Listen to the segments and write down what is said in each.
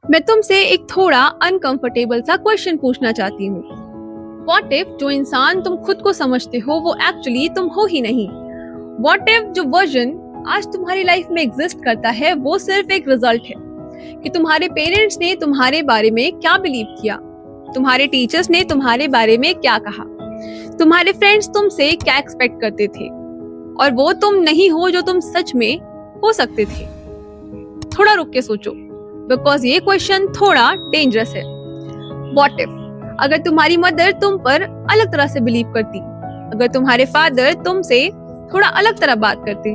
मैं तुमसे एक थोड़ा अनकंफर्टेबल सा क्वेश्चन पूछना चाहती हूँ। व्हाट इफ जो इंसान तुम खुद को समझते हो वो एक्चुअली तुम हो ही नहीं? व्हाट इफ जो वर्जन आज तुम्हारी लाइफ में एग्जिस्ट करता है वो सिर्फ एक रिजल्ट है कि तुम्हारे पेरेंट्स ने तुम्हारे बारे में क्या बिलीव किया, तुम्हारे टीचर्स ने तुम्हारे बारे में क्या कहा, तुम्हारे फ्रेंड्स तुमसे क्या एक्सपेक्ट करते थे और वो तुम नहीं हो जो तुम सच में हो सकते थे। थोड़ा रुक के सोचो, बिकॉज ये क्वेश्चन थोड़ा डेंजरस है। व्हाट इफ अगर तुम्हारी मदर तुम पर अलग तरह से बिलीव करती, अगर तुम्हारे फादर तुमसे थोड़ा अलग तरह बात करते,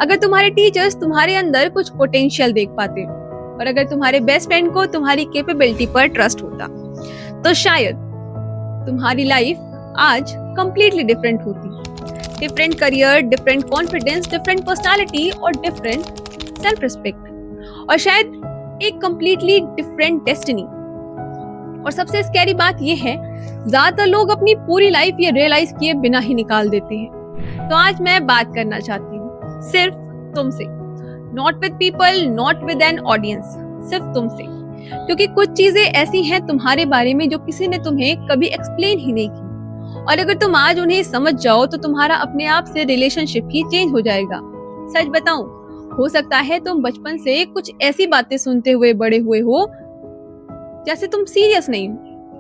अगर तुम्हारे टीचर्स तुम्हारे अंदर कुछ पोटेंशियल देख पाते और अगर तुम्हारे बेस्ट फ्रेंड को तुम्हारी कैपेबिलिटी पर ट्रस्ट होता, तो शायद तुम्हारी लाइफ आज कंप्लीटली डिफरेंट होती। Different career, different confidence, different personality और डिफरेंट सेल्फ रिस्पेक्ट और शायद एक कंप्लीटली डिफरेंट डेस्टिनी। और सबसे स्कैरी बात ये है, ज्यादातर लोग अपनी पूरी लाइफ ये रियलाइज किए बिना ही निकाल देते हैं। तो आज मैं बात करना चाहती हूँ सिर्फ तुमसे, not with people, not with an audience, सिर्फ तुमसे, क्योंकि कुछ चीजें ऐसी हैं तुम्हारे बारे में जो किसी ने तुम्हें कभी एक्सप्लेन ही नहीं की और अगर तुम आज उन्हें समझ जाओ तो तुम्हारा अपने आप से रिलेशनशिप ही चेंज हो जाएगा। सच बताऊं, हो सकता है तुम बचपन से कुछ ऐसी बातें सुनते हुए बड़े हुए हो जैसे तुम सीरियस नहीं हो,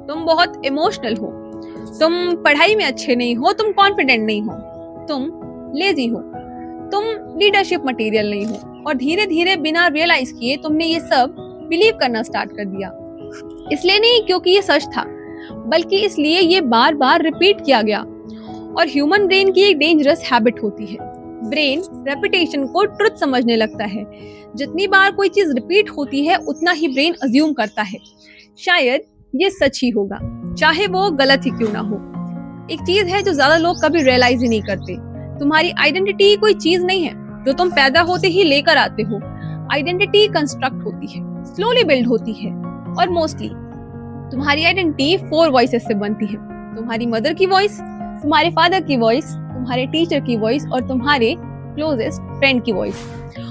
तुम बहुत इमोशनल हो, तुम पढ़ाई में अच्छे नहीं हो, तुम कॉन्फिडेंट नहीं हो, तुम लेजी हो, तुम लीडरशिप मटेरियल नहीं हो और धीरे धीरे बिना रियलाइज किए तुमने ये सब बिलीव करना स्टार्ट कर दिया। इसलिए नहीं क्योंकि ये सच था, बल्कि इसलिए ये बार बार रिपीट किया गया। और ह्यूमन ब्रेन की एक डेंजरस हैबिट होती है, ब्रेन रेपिटेशन को ट्रुथ समझने लगता है। जितनी बार कोई चीज रिपीट होती है उतना ही ब्रेन अज्यूम करता है शायद ये सच ही होगा, चाहे वो गलत ही क्यों ना हो। एक चीज है जो ज्यादा लोग कभी रियलाइज ही नहीं करते, तुम्हारी आइडेंटिटी कोई चीज नहीं है जो तुम पैदा होते ही लेकर आते हो। आइडेंटिटी कंस्ट्रक्ट होती है, स्लोली बिल्ड होती है और मोस्टली तुम्हारी आइडेंटिटी 4 वॉइसेस से बनती है। तुम्हारी मदर की वॉइस, तुम्हारे फादर की वॉइस, तुम्हारे टीचर की वॉइस और तुम्हारे क्लोजेस्ट फ्रेंड की वॉइस।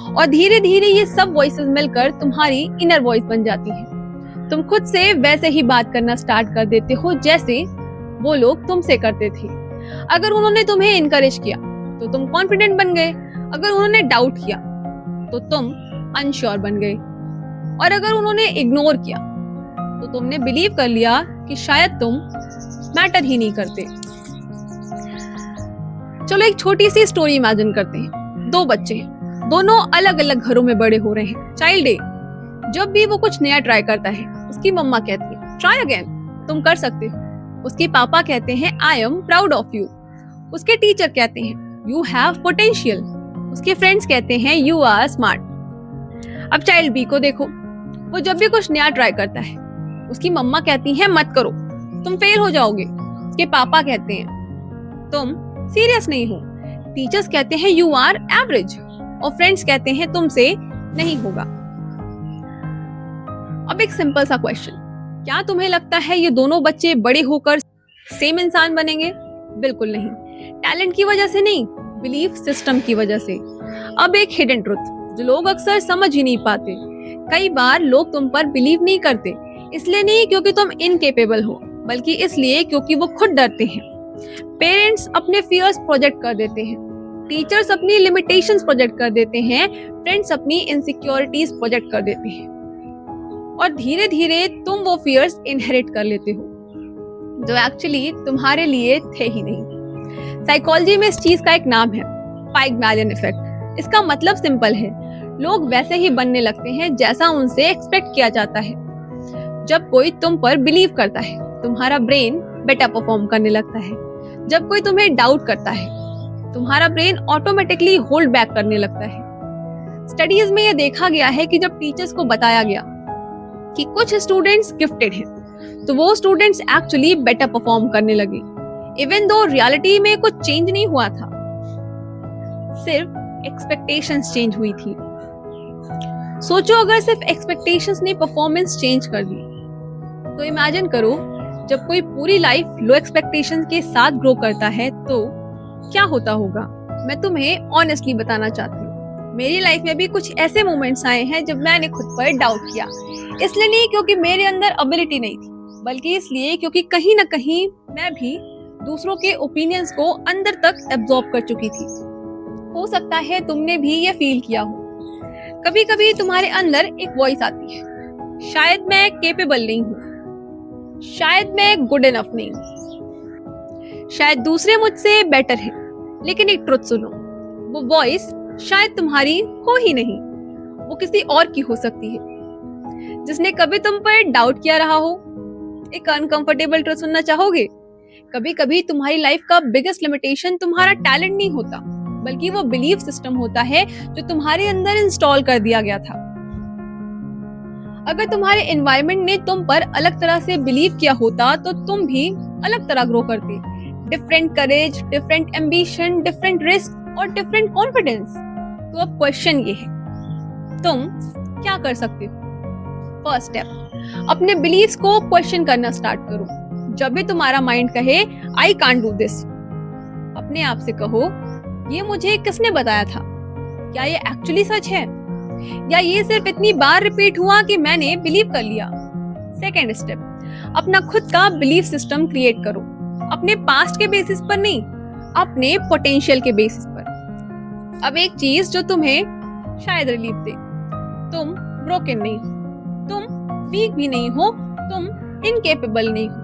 और धीरे धीरे ये सब वॉइसेस मिलकर तुम्हारी इनर वॉइस बन जाती है। तुम खुद से वैसे ही बात करना स्टार्ट कर देते हो जैसे वो लोग तुमसे करते थे। अगर उन्होंने तुम्हें इनकरेज किया तो तुम कॉन्फिडेंट बन गए, अगर उन्होंने डाउट किया तो तुम अनश्योर बन गए और अगर उन्होंने इग्नोर किया तो तुमने बिलीव कर लिया कि शायद तुम मैटर ही नहीं करते। चलो एक छोटी सी स्टोरी इमेजिन करते हैं। 2 बच्चे हैं, दोनों अलग अलग घरों में बड़े हो रहे हैं। चाइल्ड ए, जब भी वो कुछ नया ट्राई करता है उसकी मम्मा कहती है ट्राई अगेन, तुम कर सकते हो। उसके पापा कहते हैं I am proud of you. उसके टीचर कहते हैं यू हैव पोटेंशियल। उसके फ्रेंड्स कहते हैं यू आर स्मार्ट। अब चाइल्ड बी को देखो, वो जब भी कुछ नया ट्राई करता है उसकी मम्मा कहती है मत करो, तुम फेल हो जाओगे। उसके पापा कहते हैं तुम सीरियस नहीं हो। टीचर्स कहते हैं यू आर एवरेज और फ्रेंड्स कहते हैं तुमसे नहीं होगा। अब एक सिंपल सा क्वेश्चन, क्या तुम्हें लगता है ये दोनों बच्चे बड़े होकर सेम इंसान बनेंगे? बिल्कुल नहीं। टैलेंट की वजह से नहीं, बिलीफ सिस्टम की वजह से। अब एक हिडन ट्रुथ जो लोग अक्सर समझ ही नहीं पाते, कई बार लोग तुम पर बिलीव नहीं करते, इसलिए नहीं क्योंकि तुम इनकेपेबल हो, बल्कि इसलिए क्योंकि वो खुद डरते हैं। पेरेंट्स अपने फियर्स प्रोजेक्ट कर देते हैं, टीचर्स अपनी लिमिटेशंस प्रोजेक्ट कर देते हैं, फ्रेंड्स अपनी इनसिक्योरिटीज प्रोजेक्ट कर देते हैं और धीरे धीरे तुम वो फियर्स इनहेरिट कर लेते हो जो एक्चुअली तुम्हारे लिए थे ही नहीं। साइकोलॉजी में इस चीज का एक नाम है पाइगमैलियन इफेक्ट। इसका मतलब सिंपल है, लोग वैसे ही बनने लगते हैं जैसा उनसे एक्सपेक्ट किया जाता है। जब कोई तुम पर बिलीव करता है तुम्हारा ब्रेन बेटर परफॉर्म करने लगता है। जब कोई तुम्हें डाउट करता है तुम्हारा ब्रेन ऑटोमेटिकली होल्ड बैक करने लगता है। स्टडीज में यह देखा गया है कि जब टीचर्स को बताया गया कि कुछ स्टूडेंट्स गिफ्टेड हैं तो वो स्टूडेंट्स एक्चुअली बेटर परफॉर्म करने लगे, इवन दो रियलिटी में कुछ चेंज नहीं हुआ था, सिर्फ एक्सपेक्टेशंस चेंज हुई थी। सोचो अगर सिर्फ एक्सपेक्टेशंस ने परफॉर्मेंस चेंज कर दी तो इमेजिन करो जब कोई पूरी लाइफ लो एक्सपेक्टेशंस के साथ ग्रो करता है तो क्या होता होगा। मैं तुम्हें ऑनेस्टली बताना चाहती हूँ, मेरी लाइफ में भी कुछ ऐसे मोमेंट्स आए हैं जब मैंने खुद पर डाउट किया, इसलिए नहीं क्योंकि मेरे अंदर एबिलिटी नहीं थी, बल्कि इसलिए क्योंकि कहीं ना कहीं मैं भी दूसरों के ओपिनियंस को अंदर तक एब्जॉर्ब कर चुकी थी। हो सकता है तुमने भी ये फील किया हो। कभी कभी तुम्हारे अंदर एक वॉइस आती है, शायद मैं केपेबल नहीं हूँ, शायद मैं गुड इनफ नहीं हूँ, शायद दूसरे मुझसे बेटर है। लेकिन एक ट्रुथ सुनो, वो वॉइस शायद तुम्हारी हो ही नहीं, वो किसी और की हो सकती है जिसने कभी तुम पर डाउट किया रहा हो। एक अनकंफर्टेबल ट्रुथ सुनना चाहोगे? कभी कभी तुम्हारी लाइफ का बिगेस्ट लिमिटेशन तुम्हारा टैलेंट नहीं होता, बल्कि वो बिलीफ सिस्टम होता है जो तुम्हारे अंदर इंस्टॉल कर दिया गया था। अगर तुम्हारे एनवायरनमेंट ने तुम पर अलग तरह से बिलीव किया होता तो तुम भी अलग तरह ग्रो करते। डिफरेंट करेज, डिफरेंट एम्बिशन, डिफरेंट रिस्क और डिफरेंट कॉन्फिडेंस। तो अब क्वेश्चन ये है, तुम क्या कर सकते हो? फर्स्ट स्टेप, अपने बिलीव्स को क्वेश्चन करना स्टार्ट करो। जब भी तुम्हारा माइंड कहे आई कांट डू दिस, अपने आप से कहो, ये मुझे किसने बताया था? क्या ये एक्चुअली सच है, या ये सिर्फ इतनी बार रिपीट हुआ कि मैंने बिलीव कर लिया? सेकेंड स्टेप, अपना खुद का बिलीफ सिस्टम क्रिएट करो, अपने पास्ट के बेसिस पर नहीं, अपने पोटेंशियल के बेसिस पर। अब एक चीज जो तुम्हें शायद रिलीफ दे, तुम ब्रोकन नहीं हो, तुम वीक भी नहीं हो, तुम इनकेपेबल नहीं हो,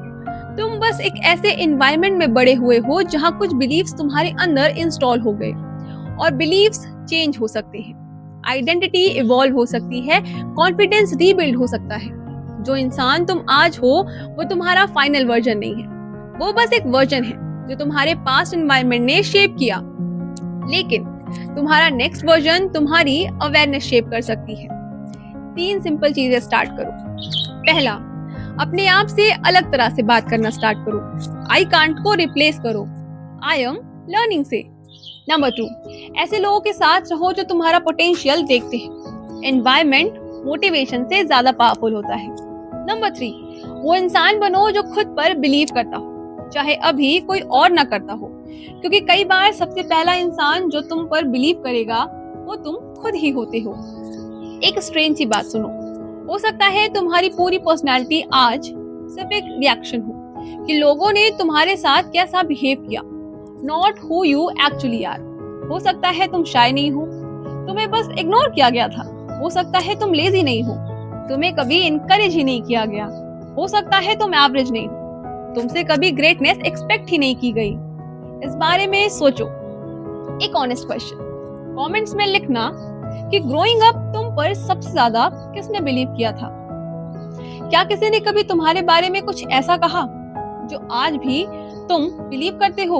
तुम बस एक ऐसे एनवायरनमेंट में बड़े हुए हो जहां कुछ बिलीव्स तुम्हारे अंदर इंस्टॉल हो गए। और बिलीव्स चेंज हो सकते हैं, आइडेंटिटी इवॉल्व हो सकती है, कॉन्फिडेंस रीबिल्ड हो सकता है। जो इंसान तुम आज हो वो तुम्हारा फाइनल वर्जन नहीं है, वो बस एक वर्जन है जो तुम्हारे पास्ट एनवायरनमेंट ने शेप किया। लेकिन तुम्हारा नेक्स्ट वर्जन तुम्हारी अवेयरनेस शेप कर सकती है। 3 सिंपल चीजें स्टार्ट करो। पहला, अपने आप से अलग तरह से बात करना स्टार्ट करो। आई कांट को रिप्लेस करो आई एम लर्निंग से। नंबर 2, ऐसे लोगों के साथ रहो जो तुम्हारा पोटेंशियल देखते हैं। एनवायरनमेंट मोटिवेशन से ज्यादा पावरफुल होता है। नंबर 3, वो इंसान बनो जो खुद पर बिलीव करता हो, चाहे अभी कोई और ना करता हो, क्योंकि कई बार सबसे पहला इंसान जो तुम पर बिलीव करेगा वो तुम खुद ही होते हो। एक स्ट्रेंज सी बात सुनो, हो सकता है तुम्हारी पूरी पर्सनालिटी आज सिर्फ एक रिएक्शन हो कि लोगों ने तुम्हारे साथ कैसा बिहेव किया, not who you actually are. हो सकता है तुम शाय नहीं हो, तुम्हें बस इग्नोर किया गया था। हो सकता है तुम लेजी नहीं हो, तुम्हें कभी इनकरेज ही नहीं किया गया। हो सकता है तुम एवरेज नहीं हो, तुमसे कभी ग्रेटनेस एक्सपेक्ट ही नहीं की गई। इस बारे में सोचो। एक ऑनेस्ट क्वेश्चन कमेंट्स में लिखना कि ग्रोइंग अप तुम पर सबसे ज्यादा किसने बिलीव किया था? क्या किसी ने कभी तुम्हारे बारे में कुछ ऐसा कहा जो आज भी तुम बिलीव करते हो?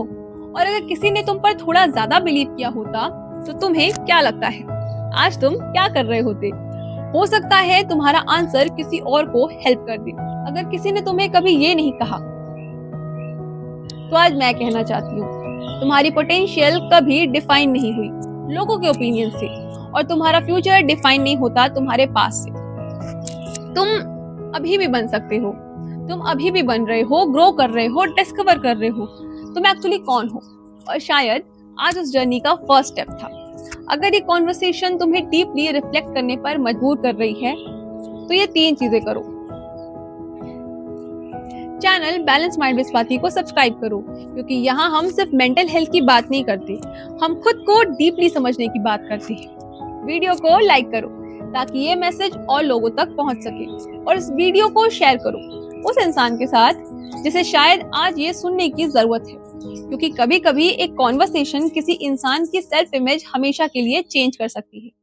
और अगर किसी ने तुम पर थोड़ा ज्यादा बिलीव किया होता तो तुम्हें क्या लगता है आज तुम क्या कर रहे होते? हो सकता है तुम्हारा आंसर किसी और को हेल्प कर दे। अगर किसी ने तुम्हें कभी ये नहीं कहा तो आज मैं कहना चाहती हूँ, तुम्हारी पोटेंशियल कभी डिफाइन नहीं हुई लोगों के ओपिनियन से, और तुम्हारा फ्यूचर डिफाइन नहीं होता तुम्हारे पास से। तुम अभी भी बन सकते हो, तुम अभी भी बन रहे हो, ग्रो कर रहे हो, डिस्कवर कर रहे हो तुम एक्चुअली कौन हो। और शायद आज उस जर्नी का फर्स्ट स्टेप था। अगर ये कॉन्वर्सेशन तुम्हें डीपली रिफ्लेक्ट करने पर मजबूर कर रही है तो ये 3 चीजें करो। Channel balance mind with Swati को सब्सक्राइब करो, क्योंकि यहाँ हम सिर्फ मेंटल हेल्थ की बात नहीं करते, हम खुद को डीपली समझने की बात करते हैं। वीडियो को लाइक करो ताकि ये मैसेज और लोगों तक पहुंच सके, और इस वीडियो को शेयर करो उस इंसान के साथ जिसे शायद आज ये सुनने की जरूरत है, क्योंकि कभी कभी एक कॉन्वर्सेशन किसी इंसान की सेल्फ इमेज हमेशा के लिए चेंज कर सकती है।